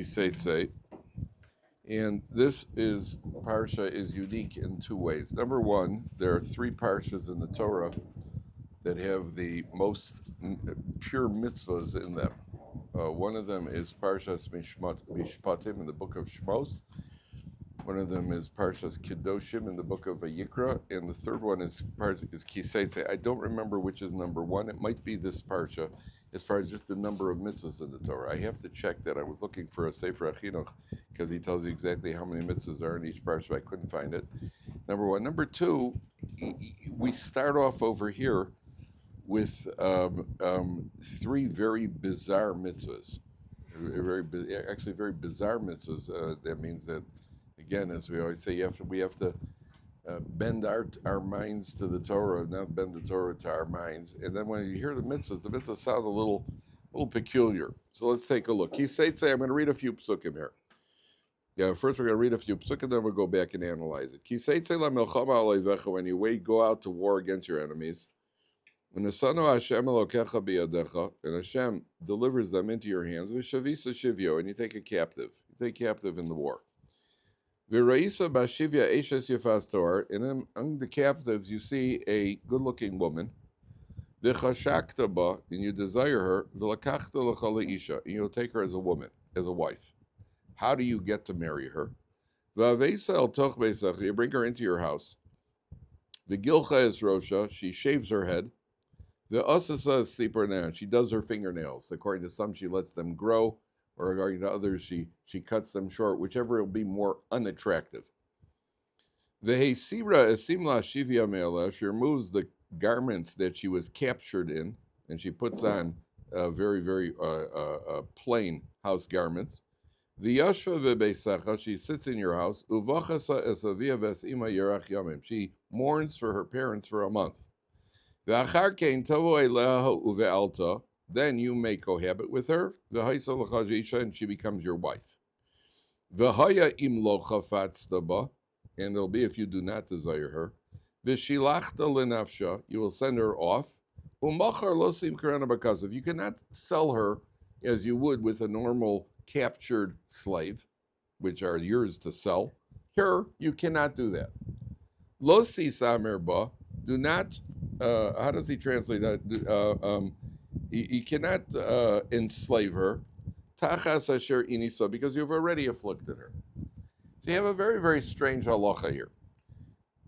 Seitzei. And this Parsha is unique in two ways. Number one, there are three Parshas in the Torah that have the most pure mitzvahs in them. One of them is Parshas Mishpatim in the book of Shmos. One of them is Parshas Kedoshim in the book of Vayikra, and the third one is Ki Seitzei. I don't remember which is number one. It might be this Parsha, as far as just the number of mitzvahs in the Torah. I have to check that. I was looking for a Sefer HaChinuch, because he tells you exactly how many mitzvahs are in each Parsha, but I couldn't find it. Number one. Number two, we start off over here with three very bizarre mitzvahs. Very bizarre mitzvahs. That means that, again, as we always say, we have to bend our minds to the Torah, not bend the Torah to our minds. And then when you hear the mitzvahs sound a little peculiar. So let's take a look. Ki Seitzei, I'm going to read a few psukim here. Yeah, first we're going to read a few psukim, then we'll go back and analyze it. Ki Seitzei la milchama aleivecha, when you go out to war against your enemies. And Hashem delivers them into your hands. V'shavisa shivyo, and you take a captive. You take captive in the war. V'raisa bashivya eshes yefas Torah, and among the captives you see a good-looking woman. V'chashakta ba, and you desire her. V'lakachta l'chala isha, and you'll take her as a woman, as a wife. How do you get to marry her? V'avesa el toch beisach, you bring her into your house. V'gilcha es rosha, she shaves her head. The asasa is sipar, she does her fingernails. According to some, she lets them grow, or according to others, she cuts them short, whichever will be more unattractive. The heisira esimla shivya me'ala, she removes the garments that she was captured in, and she puts on very, very plain house garments. The yashva ve'beisacha, she sits in your house. Uvachasa esavia ves'ima yerach yamim, she mourns for her parents for a month. Then you may cohabit with her, and she becomes your wife. And it'll be if you do not desire her. You will send her off. If you cannot sell her as you would with a normal captured slave, which are yours to sell, here you cannot do that. Losi samer ba, do not. How does he translate that? He cannot enslave her, tachas asher inisa, because you've already afflicted her. So you have a very, very strange halacha here.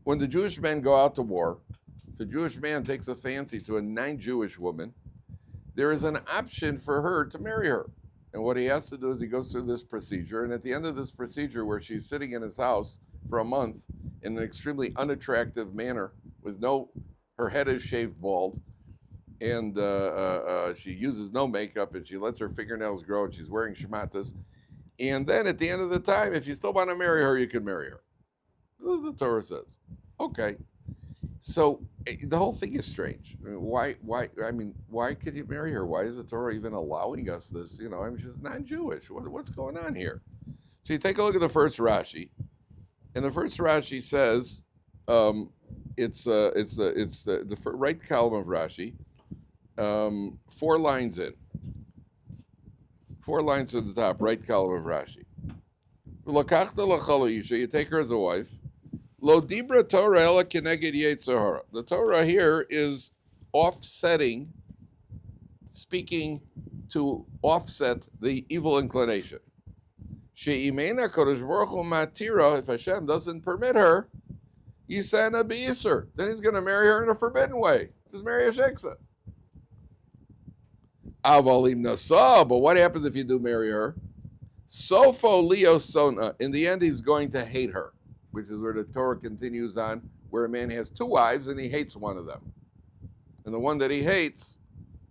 When the Jewish men go out to war, if a Jewish man takes a fancy to a non-Jewish woman, there is an option for her to marry her. And what he has to do is he goes through this procedure, and at the end of this procedure, where she's sitting in his house for a month in an extremely unattractive manner, with her head is shaved bald, and she uses no makeup, and she lets her fingernails grow, and she's wearing shematas. And then at the end of the time, if you still want to marry her, you can marry her. That's what the Torah says. Okay. So the whole thing is strange. Why could you marry her? Why is the Torah even allowing us this? She's non-Jewish. What's going on here? So you take a look at the first Rashi, and the first Rashi says, it's the right column of Rashi, 4 lines in. 4 lines to the top, right column of Rashi. You take her as a wife. Lo dibra Torah ela keneged yetzahara. The Torah here is offsetting, speaking to offset the evil inclination. She'imena kodesh baruch hu matira, if Hashem doesn't permit her, Yisana b'Yisr. Then he's going to marry her in a forbidden way. Just marry a sheksa. Avalim nasa. But what happens if you do marry her? Sofo leo sona. In the end, he's going to hate her, which is where the Torah continues on, where a man has 2 wives and he hates one of them, and the one that he hates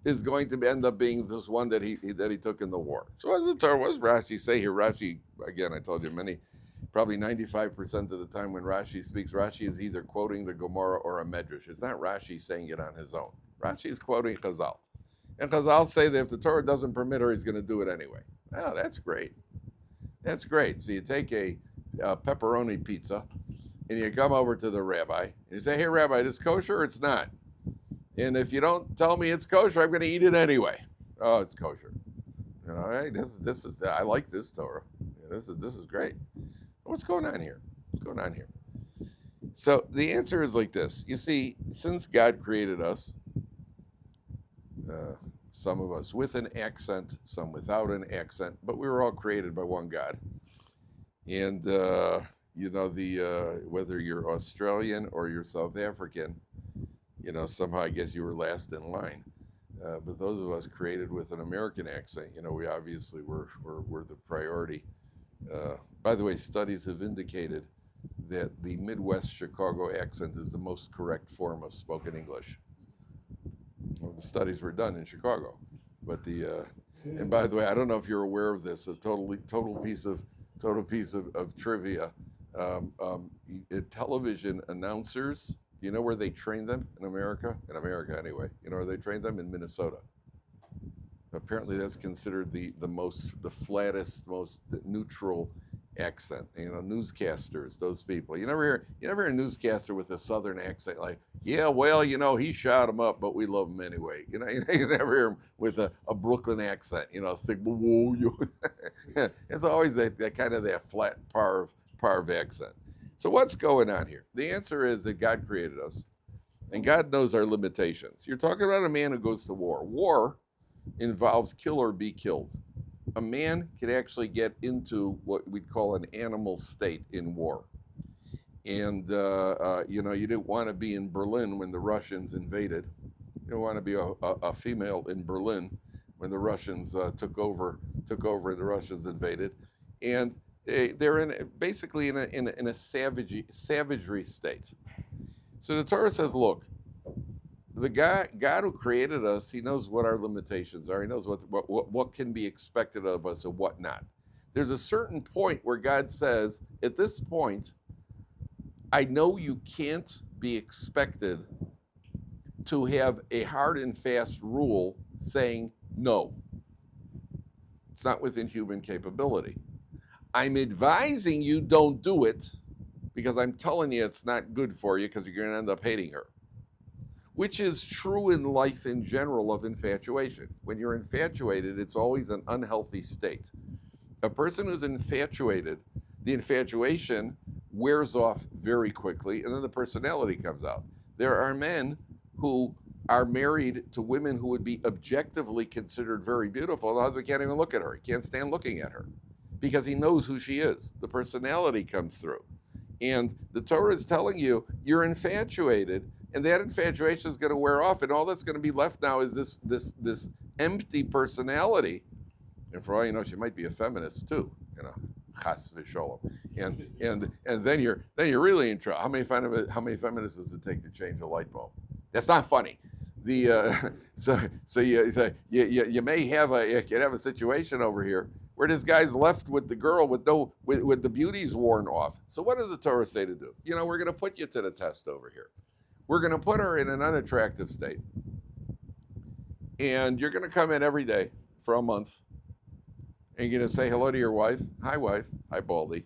is going to end up being this one that he took in the war. So what does the Torah? What does Rashi say here? Rashi, again, I told you probably 95% of the time when Rashi speaks, Rashi is either quoting the Gemara or a Medrash. It's not Rashi saying it on his own. Rashi is quoting Chazal. And Chazal say that if the Torah doesn't permit her, he's going to do it anyway. Oh, that's great. That's great. So you take a pepperoni pizza and you come over to the rabbi and you say, hey, Rabbi, is this kosher or it's not? And if you don't tell me it's kosher, I'm going to eat it anyway. Oh, it's kosher. Hey, this is I like this Torah. This is great. What's going on here? What's going on here? So the answer is like this. You see, since God created us, some of us with an accent, some without an accent, but we were all created by one God. And whether you're Australian or you're South African, somehow I guess you were last in line. But those of us created with an American accent, we obviously were the priority. By the way, studies have indicated that the Midwest Chicago accent is the most correct form of spoken English. Well, the studies were done in Chicago, but and by the way, I don't know if you're aware of this. A total piece of trivia. Television announcers. Do you know where they train them in America? In America, anyway. You know where they train them? In Minnesota. Apparently, that's considered the flattest, most neutral accent. Newscasters, those people. You never hear a newscaster with a Southern accent like, yeah, well, he shot him up, but we love him anyway. You never hear him with a Brooklyn accent. Thick, whoa, it's always that kind of that flat parv accent. So what's going on here? The answer is that God created us, and God knows our limitations. You're talking about a man who goes to war. War involves kill or be killed. A man could actually get into what we'd call an animal state in war. And, you didn't want to be in Berlin when the Russians invaded. You don't want to be a female in Berlin when the Russians took over and the Russians invaded. And they're basically in a savagery state. So the Torah says, look, the God who created us, he knows what our limitations are. He knows what can be expected of us and what not. There's a certain point where God says, at this point, I know you can't be expected to have a hard and fast rule saying no. It's not within human capability. I'm advising you don't do it because I'm telling you it's not good for you because you're going to end up hating her. Which is true in life in general of infatuation. When you're infatuated, it's always an unhealthy state. A person who's infatuated, the infatuation wears off very quickly, and then the personality comes out. There are men who are married to women who would be objectively considered very beautiful. The husband can't even look at her. He can't stand looking at her because he knows who she is. The personality comes through. And the Torah is telling you, you're infatuated, and that infatuation is going to wear off, and all that's going to be left now is this empty personality. And for all you know, she might be a feminist too, chas v'sholom. And then you're really in trouble. How many feminists does it take to change a light bulb? That's not funny. So you may have a situation over here where this guy's left with the girl with the beauties worn off. So what does the Torah say to do? We're going to put you to the test over here. We're going to put her in an unattractive state. And you're going to come in every day for a month. And you're going to say hello to your wife. Hi, wife. Hi, Baldy.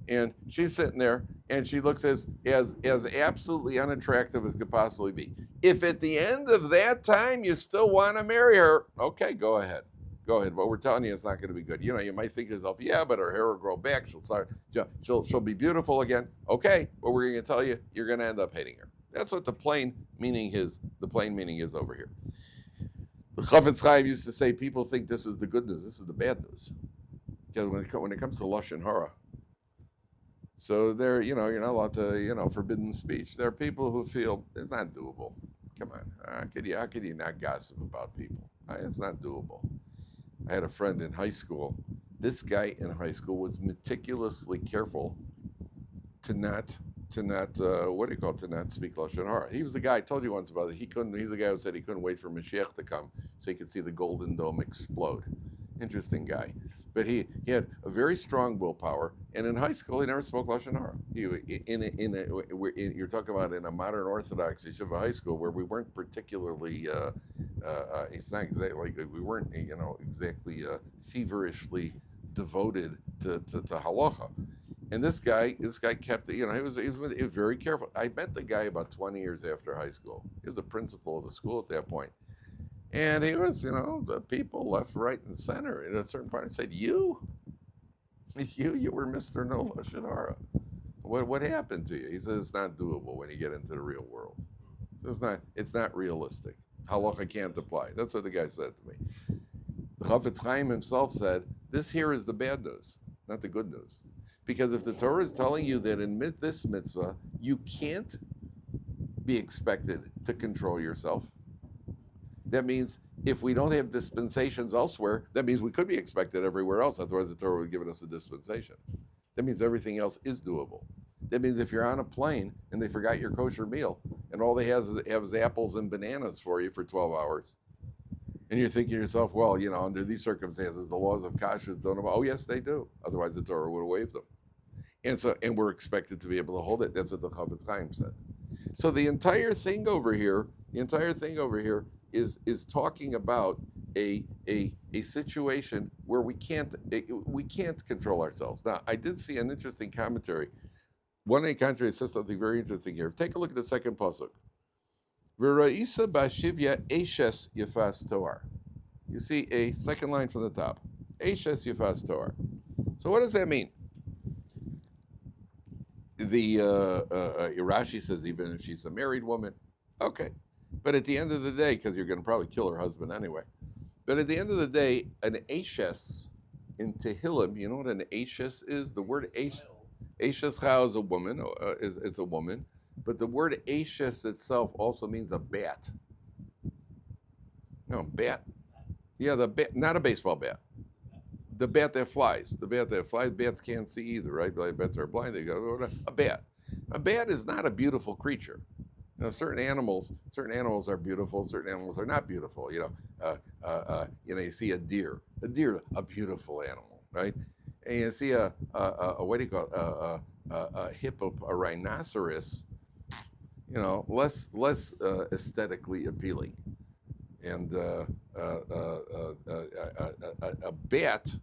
And she's sitting there, and she looks as absolutely unattractive as could possibly be. If at the end of that time you still want to marry her, okay, go ahead. Go ahead. But we're telling you it's not going to be good. You might think to yourself, yeah, but her hair will grow back. She'll be beautiful again. Okay, but we're going to tell you, you're going to end up hating her. That's what the plain meaning is. The plain meaning is over here. The Chafetz Chaim used to say, people think this is the good news. This is the bad news. Because when it comes to lashon hara, so there, you're not allowed to, forbidden speech. There are people who feel it's not doable. Come on, how could you not gossip about people? It's not doable. I had a friend in high school. This guy in high school was meticulously careful to not speak lashon hara. He was the guy I told you once about it. He's the guy who said he couldn't wait for Mashiach to come so he could see the Golden Dome explode. Interesting guy. But he had a very strong willpower, and in high school he never spoke lashon hara. You're talking about in a modern Orthodox Yeshivat high school where we weren't particularly. It's not exactly like we weren't exactly feverishly devoted to halacha. And this guy kept, he was very careful. I met the guy about 20 years after high school. He was the principal of the school at that point. And he was, the people left, right, and center. At a certain point, I said, you were Mr. Nova Shadara. What happened to you? He says it's not doable when you get into the real world. It's not realistic. Halacha can't apply. That's what the guy said to me. The Chafetz Chaim himself said, this here is the bad news, not the good news. Because if the Torah is telling you that in this mitzvah, you can't be expected to control yourself, that means if we don't have dispensations elsewhere, that means we could be expected everywhere else. Otherwise, the Torah would have given us a dispensation. That means everything else is doable. That means if you're on a plane and they forgot your kosher meal and all they have is apples and bananas for you for 12 hours, and you're thinking to yourself, well, under these circumstances, the laws of kashrut don't apply. Oh, yes, they do. Otherwise, the Torah would have waived them. And we're expected to be able to hold it. That's what the Chafetz Chaim said. So the entire thing over here is talking about a situation where we can't control ourselves. Now, I did see an interesting commentary. One of the commentaries says something very interesting here. Take a look at the second pasuk. V'ra'isa b'shivya eshes yefas toar. You see a second line from the top. Eshes yefas toar. So what does that mean? The Rashi says even if she's a married woman, okay. But at the end of the day, because you're going to probably kill her husband anyway, but at the end of the day, an Ashes in Tehillim, you know what an Ashes is? The word Ashes Chao is a woman, it's a woman, but the word Ashes itself also means a bat. No, bat. Yeah, the bat, not a baseball bat. The bat that flies. The bat that flies, bats can't see either, right? Bats are blind, they go, a bat. A bat is not a beautiful creature. Certain animals are beautiful. Certain animals are not beautiful. You see a deer, a beautiful animal, right? And you see a hippo, a rhinoceros, less aesthetically appealing, and a bat,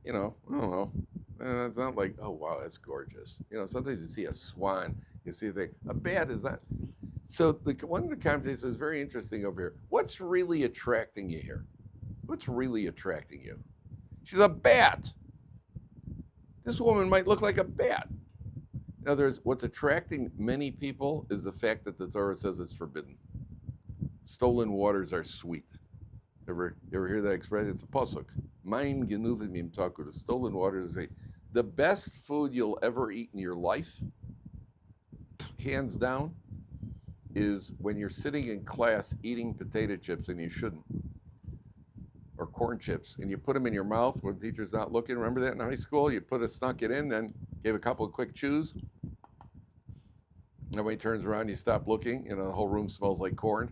I don't know. It's not like, oh wow, that's gorgeous. Sometimes you see a swan, you see a thing. A bat is not. So one of the commentators is very interesting over here. What's really attracting you here? What's really attracting you? She's a bat. This woman might look like a bat. In other words, what's attracting many people is the fact that the Torah says it's forbidden. Stolen waters are sweet. You ever hear that expression? It's a pasuk. Mayim genuvim im taku. The stolen waters are sweet. The best food you'll ever eat in your life, hands down, is when you're sitting in class eating potato chips and you shouldn't, or corn chips, and you put them in your mouth when the teacher's not looking. Remember that in high school? You snuck it in, then gave a couple of quick chews. And when he turns around, you stop looking, the whole room smells like corn.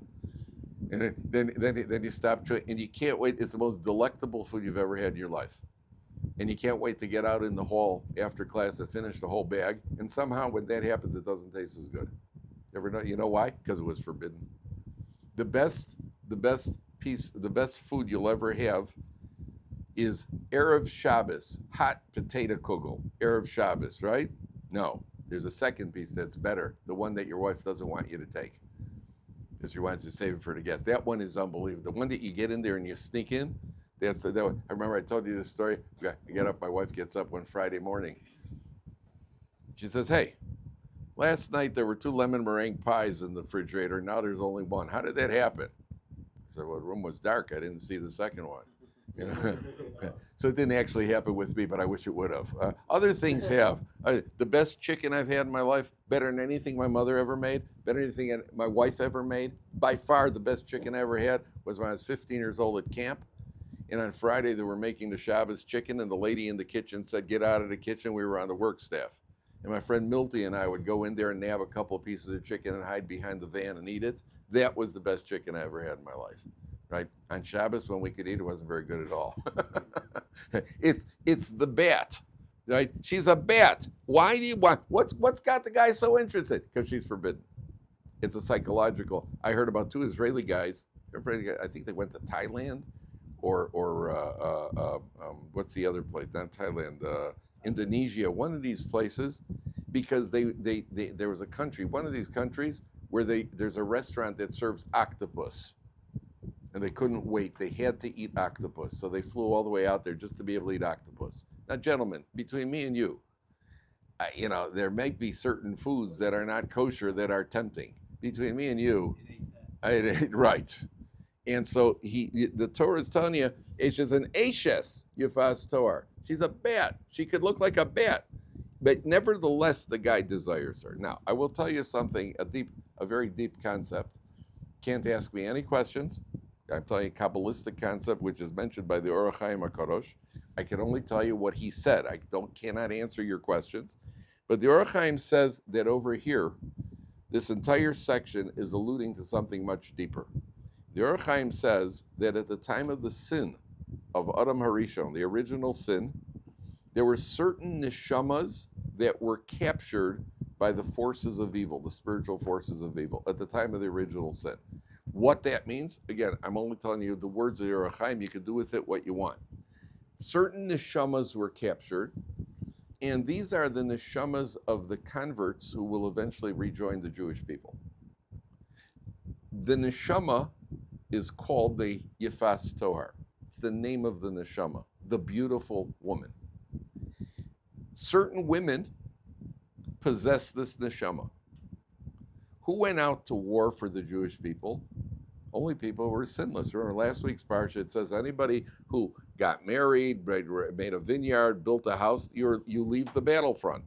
And then you stop chewing, and you can't wait. It's the most delectable food you've ever had in your life. And you can't wait to get out in the hall after class to finish the whole bag. And somehow when that happens, it doesn't taste as good. You know why? Because it was forbidden. The best food you'll ever have is Erev Shabbos, hot potato kugel. Erev Shabbos, right? No, there's a second piece that's better, the one that your wife doesn't want you to take, because she wants to save it for the guests. That one is unbelievable. The one that you get in there and you sneak in, that's that one. I remember I told you this story. I get up, my wife gets up one Friday morning. She says, hey, last night there were 2 lemon meringue pies in the refrigerator. Now there's only one. How did that happen? I said, well, the room was dark. I didn't see the second one. So it didn't actually happen with me, but I wish it would have. Other things have. The best chicken I've had in my life, better than anything my mother ever made, better than anything my wife ever made. By far the best chicken I ever had was when I was 15 years old at camp. And on Friday they were making the Shabbos chicken, and the lady in the kitchen said, get out of the kitchen. We were on the work staff. And my friend Milty and I would go in there and nab a couple of pieces of chicken and hide behind the van and eat it. That was the best chicken I ever had in my life, right? On Shabbos, when we could eat, it wasn't very good at all. It's the bat, right? She's a bat. Why do you want? What's got the guy so interested? Because she's forbidden. It's a psychological. I heard about 2 Israeli guys. I think they went to Thailand, or what's the other place? Not Thailand. Indonesia, one of these places, because there was a country, one of these countries where there's a restaurant that serves octopus. and they couldn't wait. They had to eat octopus, so they flew all the way out there just to be able to eat octopus. Now, gentlemen, between me and you, there may be certain foods that are not kosher that are tempting. Between me and you, right. And so the Torah is telling you, she's an Ashes Yeshivat Ohr. She's a bat. She could look like a bat, but nevertheless, the guy desires her. Now, I will tell you something, a very deep concept. Can't ask me any questions. I'm telling you a Kabbalistic concept, which is mentioned by the Orach Chaim HaKadosh. I can only tell you what he said. I cannot answer your questions. But the Orach Chaim says that over here, this entire section is alluding to something much deeper. The Orach Chaim says that at the time of the sin of Adam Harishon, the original sin, there were certain neshamas that were captured by the forces of evil, the spiritual forces of evil, at the time of the original sin. What that means, again, I'm only telling you the words of the Orach Chaim. You can do with it what you want. Certain neshamas were captured, and these are the neshamas of the converts who will eventually rejoin the Jewish people. The neshama is called the Yeshivat Ohr. It's the name of the neshama, the beautiful woman. Certain women possess this neshama. Who went out to war for the Jewish people? Only people who were sinless. Remember last week's Parsha, it says anybody who got married, made a vineyard, built a house, you leave the battlefront.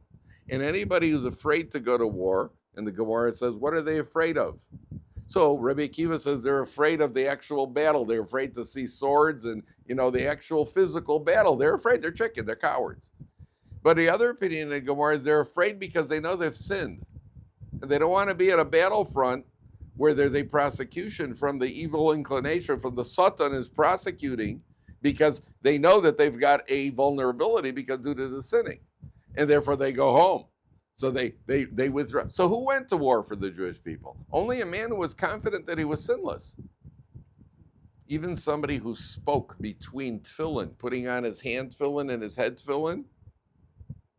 And anybody who's afraid to go to war, and the Gemara says, what are they afraid of? So Rabbi Akiva says they're afraid of the actual battle. They're afraid to see swords and, the actual physical battle. They're afraid. They're chicken. They're cowards. But the other opinion in the Gemara is they're afraid because they know they've sinned. And they don't want to be at a battlefront where there's a prosecution from the evil inclination, from the Satan is prosecuting because they know that they've got a vulnerability because due to the sinning. And therefore they go home. So they withdraw. So who went to war for the Jewish people? Only a man who was confident that he was sinless. Even somebody who spoke between tefillin, putting on his hand tefillin and his head tefillin,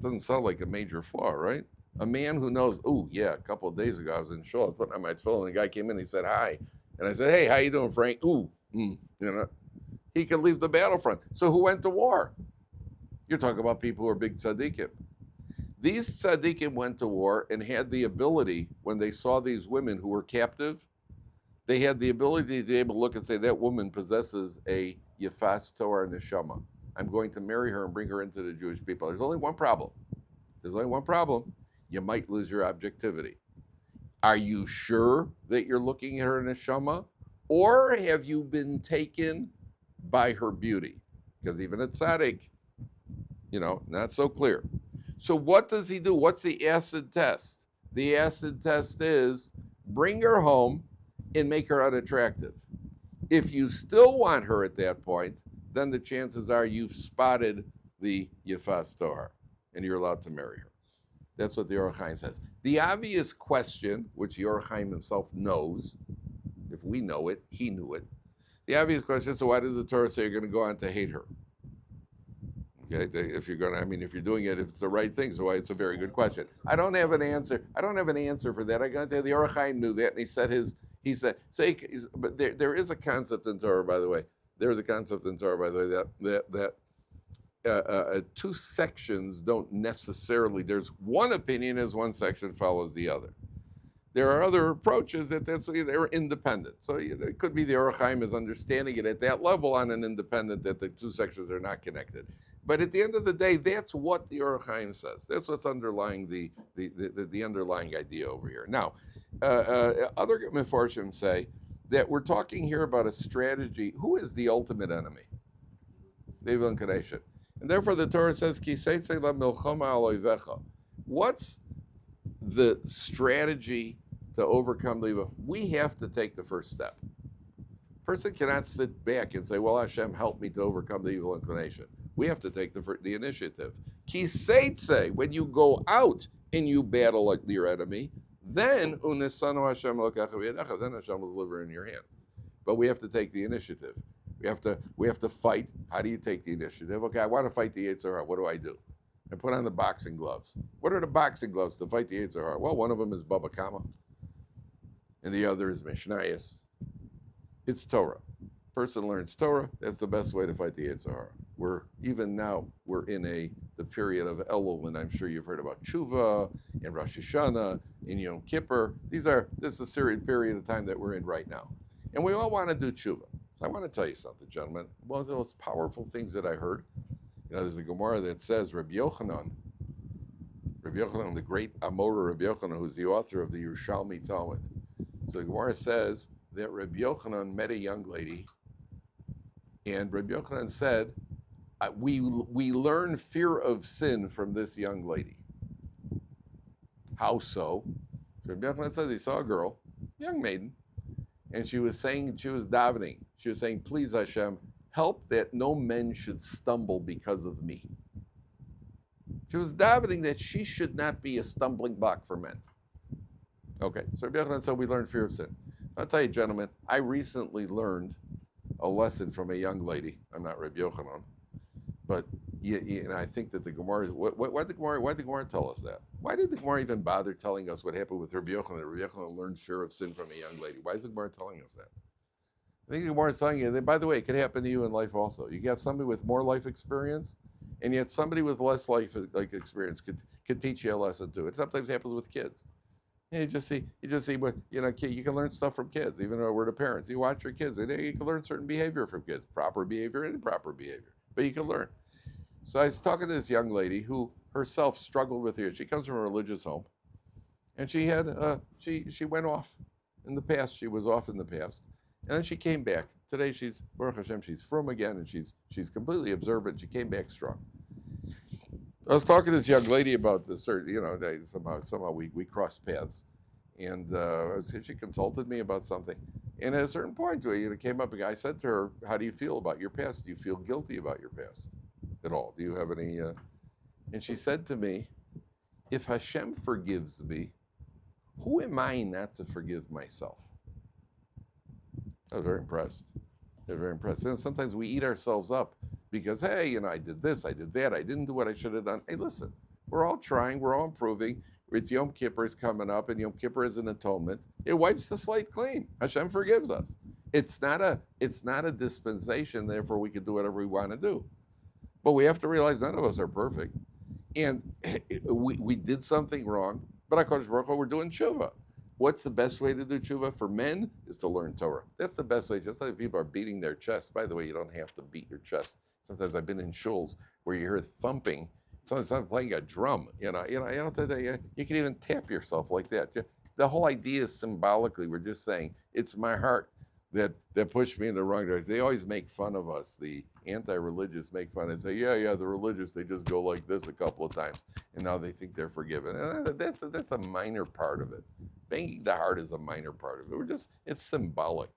doesn't sound like a major flaw, right? A man who knows, a couple of days ago I was in shul, I was putting on my tefillin, and a guy came in and he said, hi. And I said, hey, how you doing, Frank? He could leave the battlefront. So who went to war? You're talking about people who are big tzaddikim. These tzaddikim went to war and had the ability, when they saw these women who were captive, they had the ability to be able to look and say, that woman possesses a Yeshivat Ohr neshama. I'm going to marry her and bring her into the Jewish people. There's only one problem. You might lose your objectivity. Are you sure that you're looking at her neshama? Or have you been taken by her beauty? Because even a tzaddik, not so clear. So what does he do? What's the acid test? The acid test is bring her home and make her unattractive. If you still want her at that point, then the chances are you've spotted the Yeshivat Ohr and you're allowed to marry her. That's what the Orach Chaim says. The obvious question, which the Orach Chaim himself knows, if we know it, he knew it. The obvious question is, so why does the Torah say you're going to go on to hate her? Okay, if you're doing it, if it's the right thing, so it's a very good question. I don't have an answer for that. I got to tell you, the Orach Chaim knew that, and but there is a concept in Torah, by the way. That two sections don't necessarily, there's one opinion as one section follows the other. There are other approaches they're independent. So it could be the Orach Chaim is understanding it at that level on an independent, that the two sections are not connected. But at the end of the day, that's what the Orach Chaim says. That's what's underlying the underlying idea over here. Now, other Mefarshim say that we're talking here about a strategy. Who is the ultimate enemy? The evil inclination. And therefore the Torah says, Ki Seitzei la milchama al oivecha. What's the strategy to overcome the evil? We have to take the first step. A person cannot sit back and say, well, Hashem, help me to overcome the evil inclination. We have to take the initiative. Ki Seitzei, when you go out and you battle like your enemy, then unesanu Hashem lokacha v'yadecha, then Hashem will deliver in your hand. But we have to take the initiative. We have to fight. How do you take the initiative? Okay, I want to fight the Yetzer Hara. What do I do? I put on the boxing gloves. What are the boxing gloves to fight the Yetzer Hara? Well, one of them is Baba Kama, and the other is Mishnayos. It's Torah. person learns Torah, that's the best way to fight the Yetzer Hara. Even now, we're in the period of Elul, and I'm sure you've heard about Tshuva, and Rosh Hashanah, and Yom Kippur. This is a serious period of time that we're in right now. And we all want to do Tshuva. So I want to tell you something, gentlemen. One of the most powerful things that I heard, there's a Gemara that says Rabbi Yochanan, the great Amora Rabbi Yochanan, who's the author of the Yerushalmi Talmud. So the Gemara says that Rabbi Yochanan met a young lady, and Rabbi Yochanan said, we learn fear of sin from this young lady. How so? Rabbi Yochanan says he saw a girl, young maiden, and she was davening. She was saying, please Hashem, help that no men should stumble because of me. She was davening that she should not be a stumbling block for men. Okay, so Rabbi Yochanan said we learn fear of sin. I'll tell you, gentlemen, I recently learned a lesson from a young lady. I'm not Rabbi Yochanan, but and I think that the Gemara, why did the Gemara tell us that? Why did the Gemara even bother telling us what happened with Rabbi Yochanan? Rabbi Yochanan learned fear of sin from a young lady. Why is the Gemara telling us that? I think the Gemara is telling you that, by the way, it could happen to you in life also. You have somebody with more life experience, and yet somebody with less life experience could teach you a lesson too. It sometimes happens with kids. You just see what, you can learn stuff from kids, even though we're the parents. You watch your kids, and you can learn certain behavior from kids, proper behavior and improper behavior, but you can learn. So I was talking to this young lady who herself struggled with fear. She comes from a religious home, and she went off in the past. She was off in the past, and then she came back. Today she's, Baruch Hashem, she's frum again, and she's completely observant. She came back strong. I was talking to this young lady about this, somehow we crossed paths, and she consulted me about something. And at a certain point, it came up, I said to her, how do you feel about your past? Do you feel guilty about your past at all? Do you have any, and she said to me, if Hashem forgives me, who am I not to forgive myself? I was very impressed. They're very impressed. And sometimes we eat ourselves up because, hey, I did this, I did that, I didn't do what I should have done. Hey, listen, we're all trying, we're all improving. It's Yom Kippur is coming up, and Yom Kippur is an atonement. It wipes the slate clean. Hashem forgives us. It's not a dispensation, therefore we can do whatever we want to do. But we have to realize none of us are perfect. And we did something wrong, but HaKadosh Baruch Hu, we're doing tshuva. What's the best way to do tshuva for men is to learn Torah. That's the best way. Just like people are beating their chest. By the way, you don't have to beat your chest. Sometimes I've been in shuls where you hear thumping. Sometimes I'm playing a drum. You can even tap yourself like that. The whole idea is symbolically. We're just saying it's my heart that pushed me in the wrong direction. They always make fun of us. The anti-religious make fun and say, yeah, the religious, they just go like this a couple of times, and now they think they're forgiven. And that's a minor part of it. Banging the heart is a minor part of it. It's symbolic.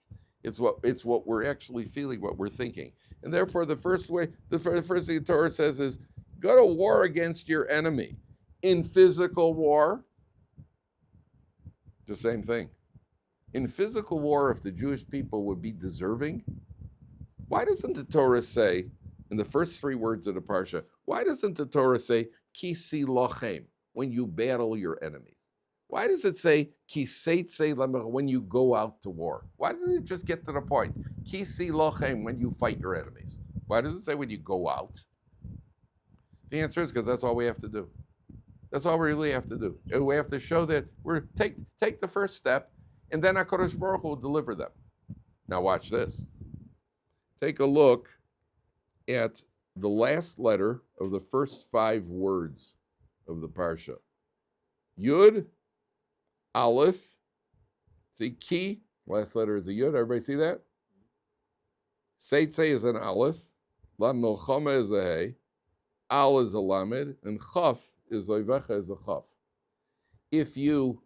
It's what we're actually feeling, what we're thinking. And therefore, the first thing the Torah says is, go to war against your enemy. In physical war, the same thing. In physical war, if the Jewish people would be deserving, why doesn't the Torah say, in the first three words of the Parsha, why doesn't the Torah say, Kisi lochem, when you battle your enemies? Why does it say, Ki Seitzei, when you go out to war? Why doesn't it just get to the point? Kisi lochem, when you fight your enemies. Why does it say when you go out? The answer is because that's all we have to do. That's all we really have to do. And we have to show that we're take the first step, and then HaKadosh Baruch Hu will deliver them. Now watch this. Take a look at the last letter of the first 5 words of the Parsha. Yud, Aleph, see, Ki, last letter is a Yud. Everybody see that? Seitzei is an Aleph. La Milchama is a Hey. Al is a Lamed. And Chaf is Oivecha is a Chaf. If you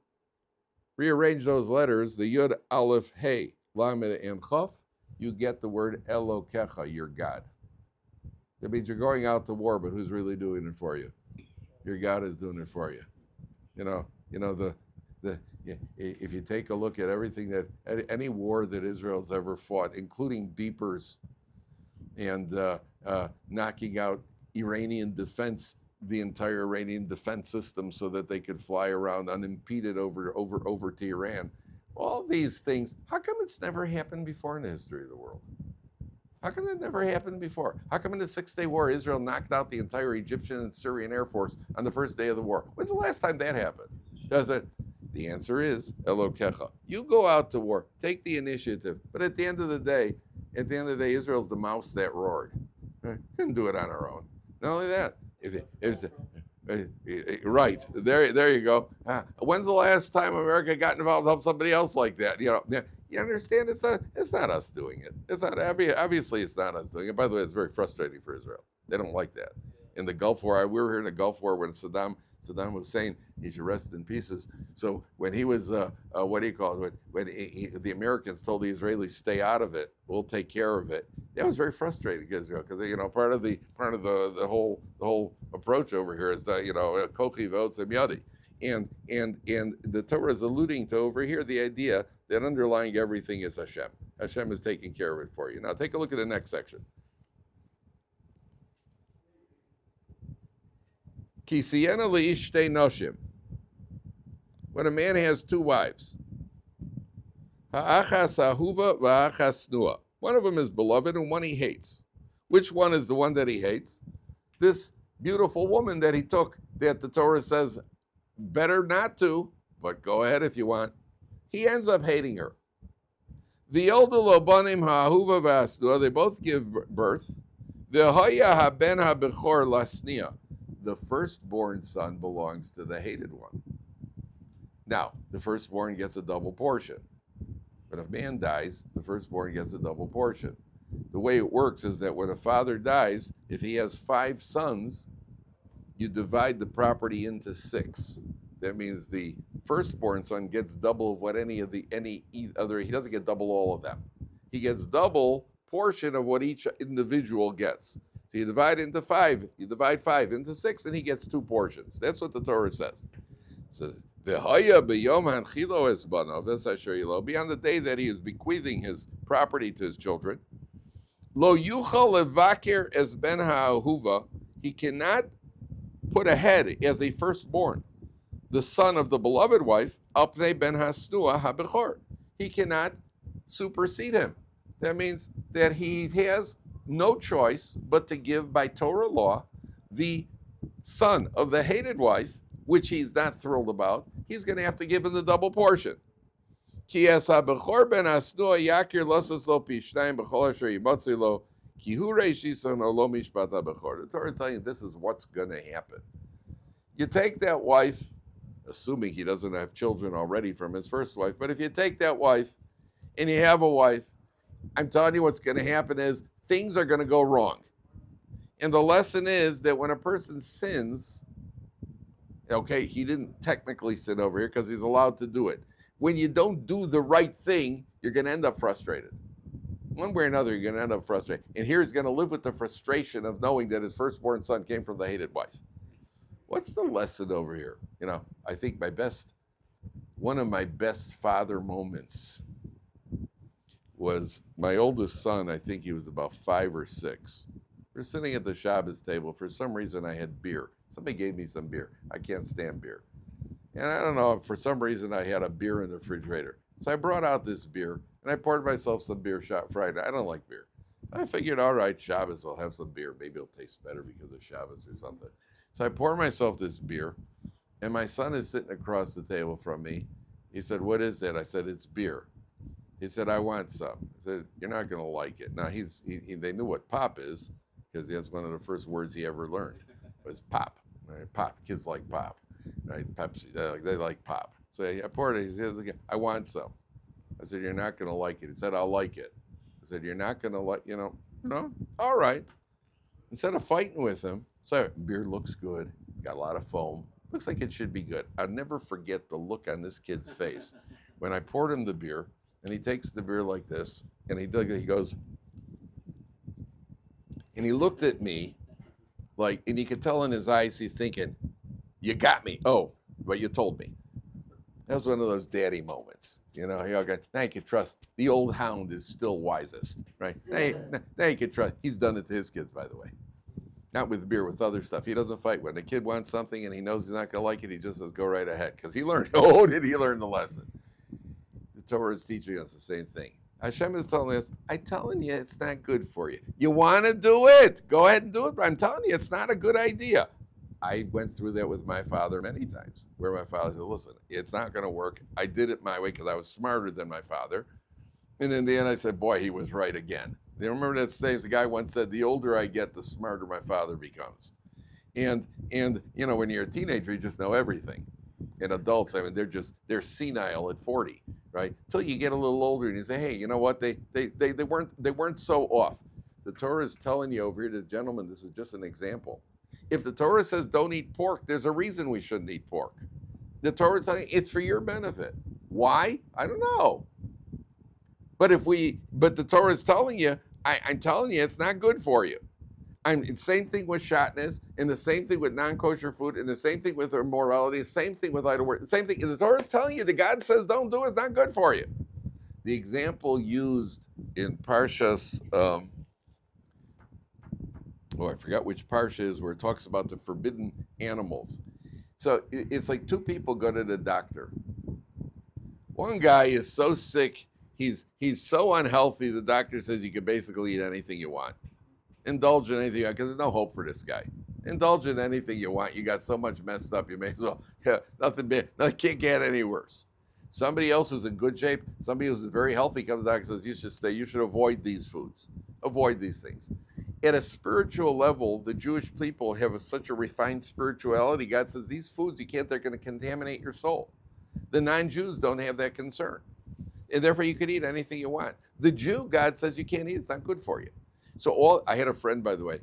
rearrange those letters, the Yud, Aleph, Hey, Lamed, and Chaf, you get the word Elokecha, your God. That means you're going out to war, but who's really doing it for you? Your God is doing it for you. If you take a look at everything that any war that Israel's ever fought, including beepers and knocking out Iranian defense, the entire Iranian defense system, so that they could fly around unimpeded over to Iran. All these things. How come it's never happened before in the history of the world? How come that never happened before? How come in the 6-day war, Israel knocked out the entire Egyptian and Syrian Air Force on the first day of the war? When's the last time that happened? Does it? The answer is Elokecha. You go out to war, take the initiative. But at the end of the day, Israel's the mouse that roared. Couldn't do it on our own. Not only that, right there you go. When's the last time America got involved to help somebody else like that? You understand? It's not us doing it. It's not obviously it's not us doing it. By the way, it's very frustrating for Israel. They don't like that. In the Gulf War, we were here in the Gulf War when Saddam was saying he should rest in pieces. So when he was, the Americans told the Israelis, stay out of it, we'll take care of it. That was very frustrating because part of the whole approach over here is that kochi v'otzem yadi, and the Torah is alluding to over here the idea that underlying everything is Hashem. Hashem is taking care of it for you. Now take a look at the next section. Kisiyena leish shtei noshim. When a man has two wives, ha'achas ahuva va'achas snua. One of them is beloved and one he hates. Which one is the one that he hates? This beautiful woman that he took, that the Torah says better not to, but go ahead if you want. He ends up hating her. V'yoldu lo banim ha'ahuva v'asnua. They both give birth. V'hoya haben ha'bechor lasnia. The firstborn son belongs to the hated one. Now, the firstborn gets a double portion. But if a man dies, the firstborn gets a double portion. The way it works is that when a father dies, if he has 5 sons, you divide the property into 6. That means the firstborn son gets double of what any other, he doesn't get double all of them. He gets double portion of what each individual gets. So you divide it into 5, you divide 5 into 6, and he gets 2 portions. That's what the Torah says. So, beyond the day that he is bequeathing his property to his children, lo yuchal levaker es ben ha'ahuva, he cannot put ahead as a firstborn the son of the beloved wife, alpnei ben hasnua habechor. He cannot supersede him. That means that he has no choice but to give by Torah law the son of the hated wife, which he's not thrilled about. He's going to have to give him the double portion. The Torah is telling you this is what's going to happen. You take that wife, assuming he doesn't have children already from his first wife, but if you take that wife and you have a wife, I'm telling you what's going to happen is things are going to go wrong. And the lesson is that when a person sins, okay, he didn't technically sin over here because he's allowed to do it. When you don't do the right thing, you're going to end up frustrated. One way or another, you're going to end up frustrated. And here he's going to live with the frustration of knowing that his firstborn son came from the hated wife. What's the lesson over here? I think one of my best father moments was my oldest son. I think he was about 5 or 6. We're sitting at the Shabbos table. For some reason, I had beer. Somebody gave me some beer. I can't stand beer. And I don't know, for some reason, I had a beer in the refrigerator. So I brought out this beer, and I poured myself some beer Friday. I don't like beer. I figured, all right, Shabbos, I'll have some beer. Maybe it'll taste better because of Shabbos or something. So I poured myself this beer, and my son is sitting across the table from me. He said, what is that? I said, it's beer. He said, I want some. I said, you're not going to like it. Now, they knew what pop is, because that's one of the first words he ever learned, was pop. Right? Pop. Kids like pop. Right? Pepsi. They like pop. So I poured it. He said, I want some. I said, you're not going to like it. He said, I'll like it. I said, you're not going to like, all right. Instead of fighting with him, so beer looks good. It's got a lot of foam. Looks like it should be good. I'll never forget the look on this kid's face when I poured him the beer, and he takes the beer like this, and he goes, and he looked at me and you could tell in his eyes he's thinking, you got me. Oh, but you told me. That was one of those daddy moments. Now you can trust. The old hound is still wisest, right? Now you can trust. He's done it to his kids, by the way. Not with beer, with other stuff. He doesn't fight. When the kid wants something and he knows he's not going to like it, he just says, go right ahead. Because he learned, did he learn the lesson? The Torah is teaching us the same thing. Hashem is telling us, I'm telling you, it's not good for you. You want to do it? Go ahead and do it, but I'm telling you, it's not a good idea. I went through that with my father many times, where my father said, listen, it's not going to work. I did it my way because I was smarter than my father. And in the end, I said, boy, he was right again. You remember that saying? The guy once said, the older I get, the smarter my father becomes. And you know, when you're a teenager, you just know everything. And adults, I mean, they're senile at 40, right? Till you get a little older and you say, hey, you know what? They weren't so off. The Torah is telling you over here, the gentleman, this is just an example. If the Torah says don't eat pork, there's a reason we shouldn't eat pork. The Torah is saying it's for your benefit. Why? I don't know. But the Torah is telling you, I'm telling you, it's not good for you. The same thing with shatnez, and the same thing with non-kosher food, and the same thing with immorality, the same thing with idol worship, the same thing. The Torah is telling you, the God says don't do it, it's not good for you. The example used in Parshas, I forgot which Parsha is, where it talks about the forbidden animals. So it's like two people go to the doctor. One guy is so sick, he's so unhealthy, the doctor says you can basically eat anything you want. Indulge in anything, because there's no hope for this guy. Indulge in anything you want. You got so much messed up, you may as well, nothing can't get any worse. Somebody else who's in good shape, somebody who's very healthy comes to the doctor and says, you should avoid these foods. Avoid these things. At a spiritual level, the Jewish people have such a refined spirituality. God says, these foods, they're going to contaminate your soul. The non-Jews don't have that concern. And therefore, you can eat anything you want. The Jew, God says you can't eat, it's not good for you. So I had a friend, by the way.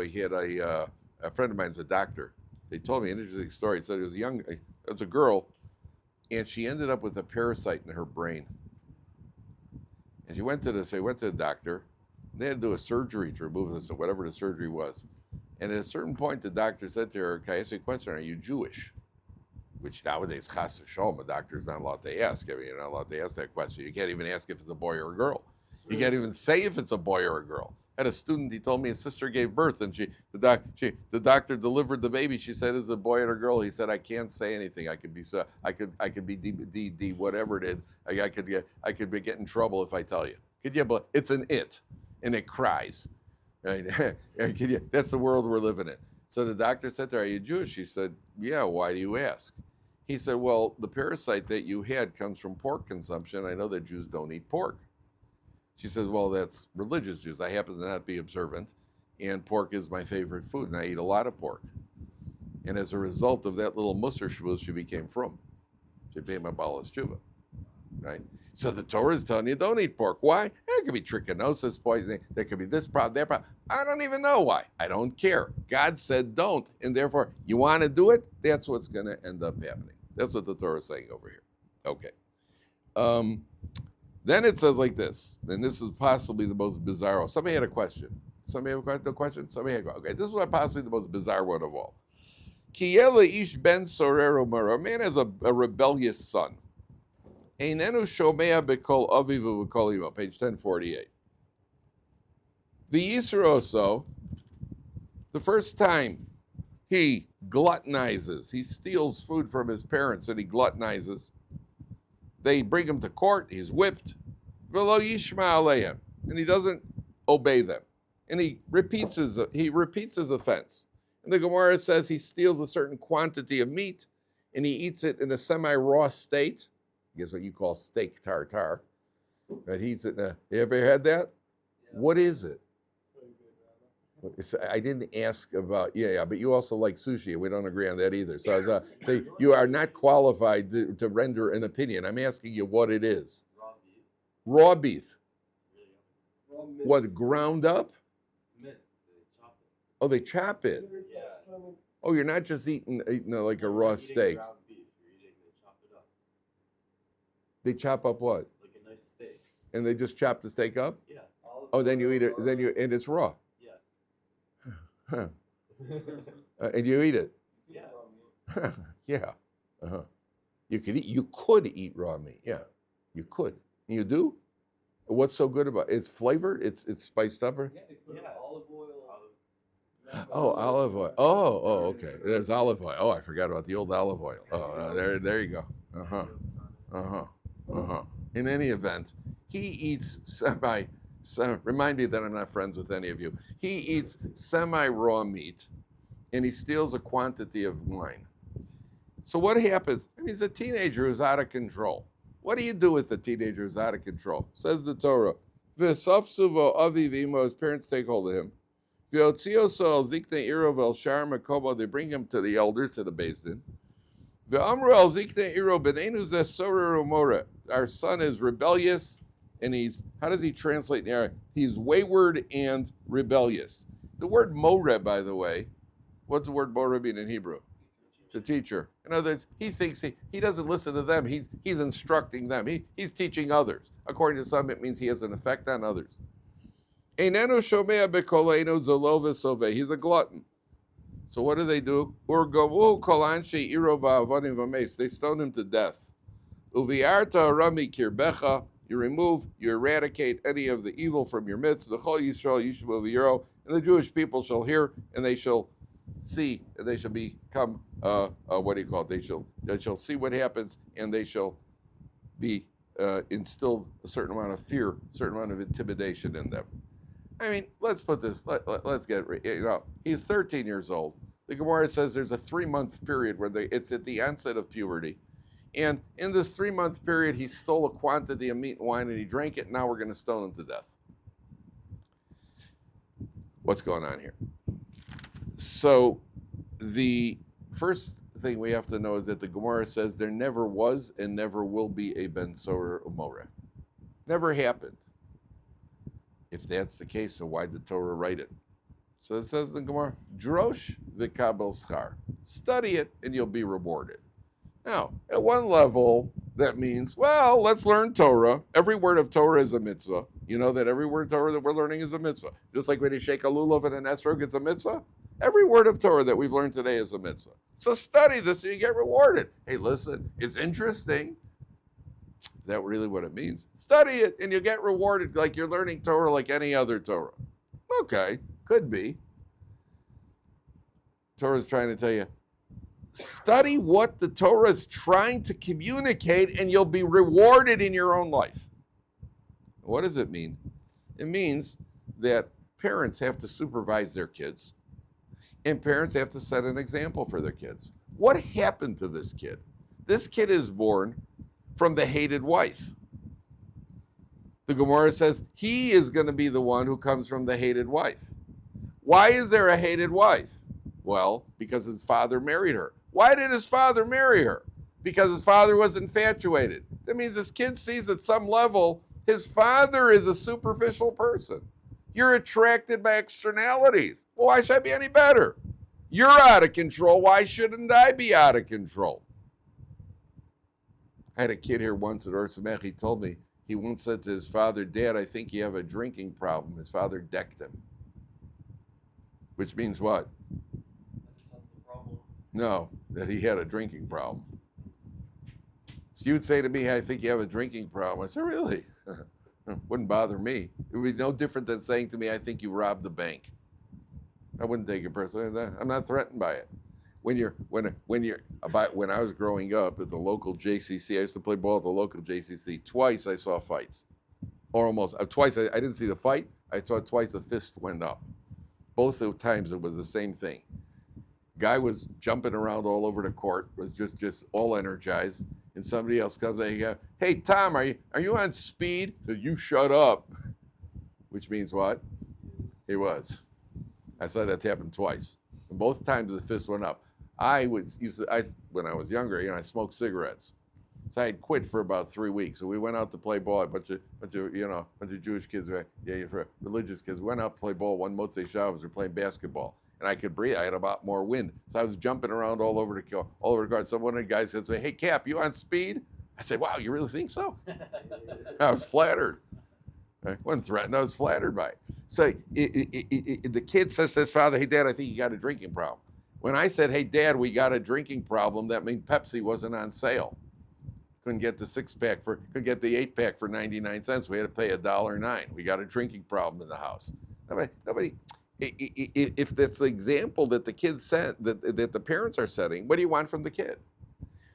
He had a friend of mine who's a doctor. They told me an interesting story. He said it was a girl, and she ended up with a parasite in her brain. And she went to the doctor. They had to do a surgery to remove this, or whatever the surgery was. And at a certain point, the doctor said to her, can I ask you a question? Are you Jewish? Which nowadays, chas v'sholom, a doctor's not allowed to ask. I mean, you're not allowed to ask that question. You can't even ask if it's a boy or a girl. You can't even say if it's a boy or a girl. I had a student, he told me his sister gave birth, and the doctor delivered the baby. She said, is it a boy or a girl? He said, I can't say anything. I could be D whatever it is. I could get in trouble if I tell you. But it's an it, and it cries. Right? That's the world we're living in. So the doctor said to her, are you Jewish? She said, yeah, why do you ask? He said, well, the parasite that you had comes from pork consumption. I know that Jews don't eat pork. She says, well, that's religious Jews. I happen to not be observant, and pork is my favorite food, and I eat a lot of pork. And as a result of that little musser shvuz, she became frum. She became a balas tshuva, right? So the Torah is telling you, don't eat pork. Why? There could be trichinosis poisoning. There could be this problem, that problem. I don't even know why. I don't care. God said don't, and therefore, you want to do it? That's what's going to end up happening. That's what the Torah is saying over here. Okay. Then it says like this, and this is possibly the most bizarre. Somebody had a question. Somebody have a question? Somebody had a question. Okay, this is possibly the most bizarre one of all. Kiyela ish ben sorero mara. A man has a rebellious son. Einenu shomea bekol avivu bekol imo. Page 1048. The Yisroso, the first time he gluttonizes, he steals food from his parents and he gluttonizes. They bring him to court, he's whipped, v'lo yishma aleim, and he doesn't obey them. And he repeats his offense. And the Gemara says he steals a certain quantity of meat and he eats it in a semi-raw state. I guess what you call steak tartare. But he eats it you ever had that? Yeah. What is it? I didn't ask about, but you also like sushi. We don't agree on that either. So you are not qualified to render an opinion. I'm asking you what it is. Raw beef. Raw beef. What, ground up? It's minced. They chop it. Oh, they chop it? Yeah. Oh, you're not just eating like a raw steak. Ground beef. They chop it up. They chop up what? Like a nice steak. And they just chop the steak up? Yeah. Oh, then you eat it, and it's raw. Huh. And you eat it? Yeah. Yeah. Uh-huh. You could eat raw meat. Yeah. You could. You do? What's so good about it? It's flavored? It's spiced up? Or? Yeah. Olive oil. Oh, olive oil. Oh, okay. There's olive oil. Oh, I forgot about the old olive oil. Oh, there you go. In any event, he eats remind me that I'm not friends with any of you. He eats semi-raw meat, and he steals a quantity of wine. So what happens? I mean, he's a teenager who's out of control. What do you do with a teenager who's out of control? Says the Torah. V'safsuvo aviv imo, his parents take hold of him. V'otzioso el zikne iro v'el shar makobo, they bring him to the elder, to the Beis Din. V'amru el zikne iro b'neinu zeh sorer umore. Our son is rebellious, and how does he translate in Arabic? He's wayward and rebellious. The word more, by the way, what's the word more mean in Hebrew? It's a teacher. In other words, he thinks he doesn't listen to them. He's instructing them. He's teaching others. According to some, it means he has an effect on others. Einenu shomea bekoleinu zolo v'soveh. He's a glutton. So what do? Urgavu kol anshe iro ba'avonim v'meis. They stone him to death. Uviarta rami kirbecha. You eradicate any of the evil from your midst. The Chol Yisrael Yishuv V'Yiro, and the Jewish people shall hear, and they shall see, and they shall become, They shall see what happens, and they shall be instilled a certain amount of fear, a certain amount of intimidation in them. I mean, let's put this, let's get, he's 13 years old. The Gemara says there's a 3-month period where it's at the onset of puberty. And in this 3-month period, he stole a quantity of meat and wine, and he drank it, and now we're going to stone him to death. What's going on here? So the first thing we have to know is that the Gemara says there never was and never will be a ben sorer umoreh. Never happened. If that's the case, so why did the Torah write it? So it says in the Gemara, drosh v'kabel schar. Study it, and you'll be rewarded. Now, at one level, that means, well, let's learn Torah. Every word of Torah is a mitzvah. You know that every word of Torah that we're learning is a mitzvah. Just like when you shake a lulav and an esrog, it's a mitzvah. Every word of Torah that we've learned today is a mitzvah. So study this and you get rewarded. Hey, listen, it's interesting. Is that really what it means? Study it and you get rewarded like you're learning Torah like any other Torah. Okay, could be. Torah's trying to tell you, study what the Torah is trying to communicate and you'll be rewarded in your own life. What does it mean? It means that parents have to supervise their kids and parents have to set an example for their kids. What happened to this kid? This kid is born from the hated wife. The Gemara says he is going to be the one who comes from the hated wife. Why is there a hated wife? Well, because his father married her. Why did his father marry her? Because his father was infatuated. That means this kid sees at some level his father is a superficial person. You're attracted by externalities. Well, why should I be any better? You're out of control. Why shouldn't I be out of control? I had a kid here once at Ohr Somayach. He told me, he once said to his father, Dad, I think you have a drinking problem. His father decked him. Which means what? No, that he had a drinking problem. So you'd say to me, I think you have a drinking problem. I said, really? Wouldn't bother me. It would be no different than saying to me, I think you robbed the bank. I wouldn't take it personally. I'm not threatened by it. When I was growing up at the local JCC, I used to play ball at the local JCC. Twice I saw fights, or almost twice. I didn't see the fight. I saw twice a fist went up. Both the times it was the same thing. Guy was jumping around all over the court, was just all energized, and somebody else comes in and goes, hey, Tom, are you on speed? So you shut up, which means what? He was. I saw that happen twice. And both times the fist went up. When I was younger, I smoked cigarettes. So I had quit for about 3 weeks. So we went out to play ball. A bunch of Jewish kids, religious kids, went out to play ball. One Motzei Shabbos, we were playing basketball. And I could breathe. I had a lot more wind. So I was jumping around all over the court. So one of the guys said to me, hey, Cap, you on speed? I said, wow, you really think so? I was flattered. I wasn't threatened. I was flattered by it. So the kid says to his father, hey, Dad, I think you got a drinking problem. When I said, hey, Dad, we got a drinking problem, that means Pepsi wasn't on sale. Couldn't get the 6-pack couldn't get the 8-pack for 99 cents. We had to pay $1.09. We got a drinking problem in the house. Nobody. If that's the example that the kids set, that the parents are setting, what do you want from the kid?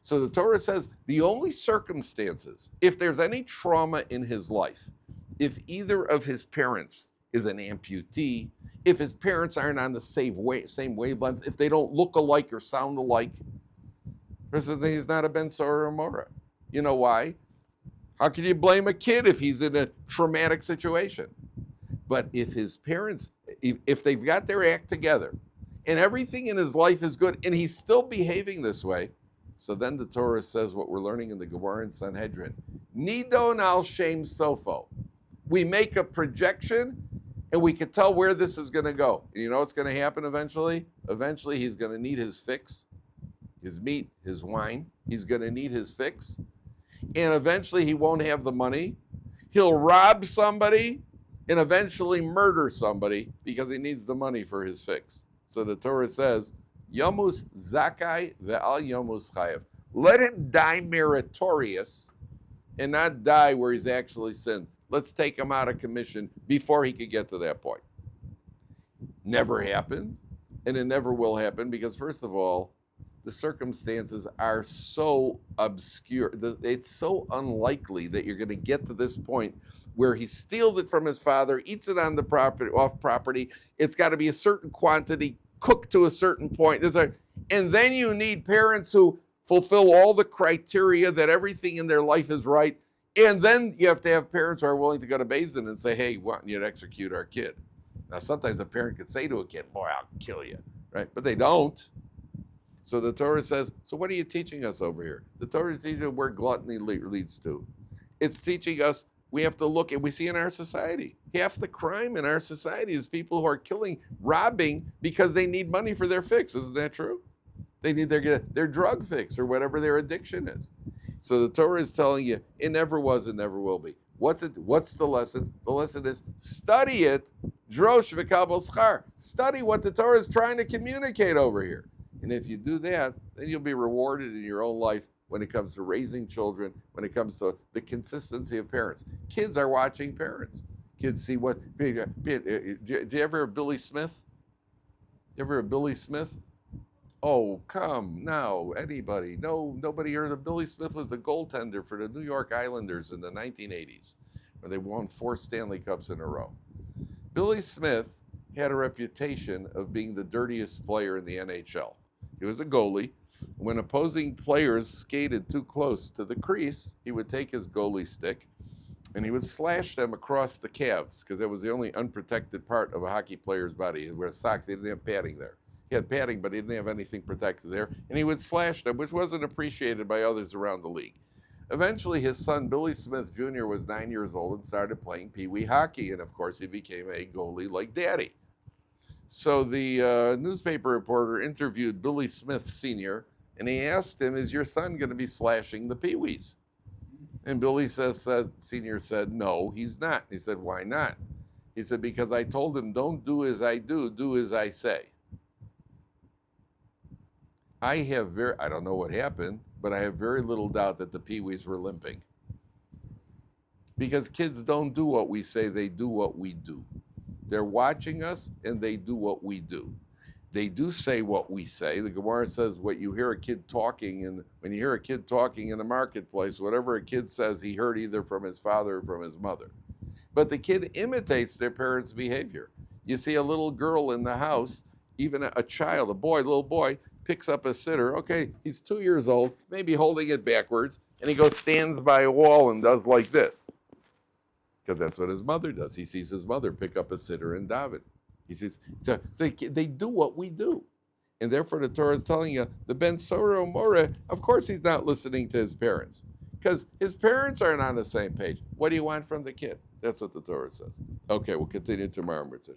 So the Torah says the only circumstances, if there's any trauma in his life, if either of his parents is an amputee, if his parents aren't on the same wavelength, if they don't look alike or sound alike, he's not a Ben Sora or Mora. You know why? How can you blame a kid if he's in a traumatic situation? But if his parents, if they've got their act together and everything in his life is good and he's still behaving this way, so then the Torah says what we're learning in the Gemara in Sanhedrin. Nidon al shem sofo. We make a projection and we can tell where this is going to go. And you know what's going to happen eventually? Eventually he's going to need his fix, his meat, his wine. He's going to need his fix. And eventually he won't have the money. He'll rob somebody and eventually murder somebody because he needs the money for his fix. So the Torah says, Yomus zakai ve'al yomus chayev. Let him die meritorious and not die where he's actually sinned. Let's take him out of commission before he could get to that point. Never happened, and it never will happen because, first of all, the circumstances are so obscure. It's so unlikely that you're going to get to this point where he steals it from his father, eats it on the property, off property. It's got to be a certain quantity, cooked to a certain point. And then you need parents who fulfill all the criteria that everything in their life is right. And then you have to have parents who are willing to go to Beis Din and say, hey, we want you to execute our kid. Now, sometimes a parent could say to a kid, boy, I'll kill you, right? But they don't. So the Torah says, so what are you teaching us over here? The Torah is teaching where gluttony leads to. It's teaching us we have to look, and we see in our society, half the crime in our society is people who are killing, robbing because they need money for their fix. Isn't that true? They need their drug fix or whatever their addiction is. So the Torah is telling you, it never was, it never will be. What's the lesson? The lesson is study it, drosh v'kabel schar. Study what the Torah is trying to communicate over here. And if you do that, then you'll be rewarded in your own life when it comes to raising children, when it comes to the consistency of parents. Kids are watching parents. Kids see what, do you ever hear of Billy Smith? You ever hear of Billy Smith? Oh, come now, anybody? No, nobody heard of Billy Smith. Was the goaltender for the New York Islanders in the 1980s, where they won 4 Stanley Cups in a row. Billy Smith had a reputation of being the dirtiest player in the NHL. He was a goalie. When opposing players skated too close to the crease, he would take his goalie stick and he would slash them across the calves because that was the only unprotected part of a hockey player's body. He would wear socks. He didn't have padding there. He had padding, but he didn't have anything protected there. And he would slash them, which wasn't appreciated by others around the league. Eventually, his son, Billy Smith Jr., was 9 years old and started playing pee-wee hockey. And, of course, he became a goalie like Daddy. So the newspaper reporter interviewed Billy Smith Sr., and he asked him, is your son going to be slashing the pee-wees? And Billy Sr. said, no, he's not. He said, why not? He said, because I told him, don't do as I do as I say. I don't know what happened, but I have very little doubt that the pee-wees were limping. Because kids don't do what we say, they do what we do. They're watching us and they do what we do. They do say what we say. The Gemara says what you hear a kid talking, and when you hear a kid talking in the marketplace, whatever a kid says, he heard either from his father or from his mother. But the kid imitates their parents' behavior. You see a little girl in the house, even a child, little boy, picks up a sitter. Okay, he's 2 years old, maybe holding it backwards, and he stands by a wall and does like this. Because that's what his mother does. He sees his mother pick up a sitter and Dovid. He says, so they do what we do. And therefore the Torah is telling you, the Ben Sora More, of course he's not listening to his parents. Because his parents aren't on the same page. What do you want from the kid? That's what the Torah says. Okay, we'll continue tomorrow, Mitzvah.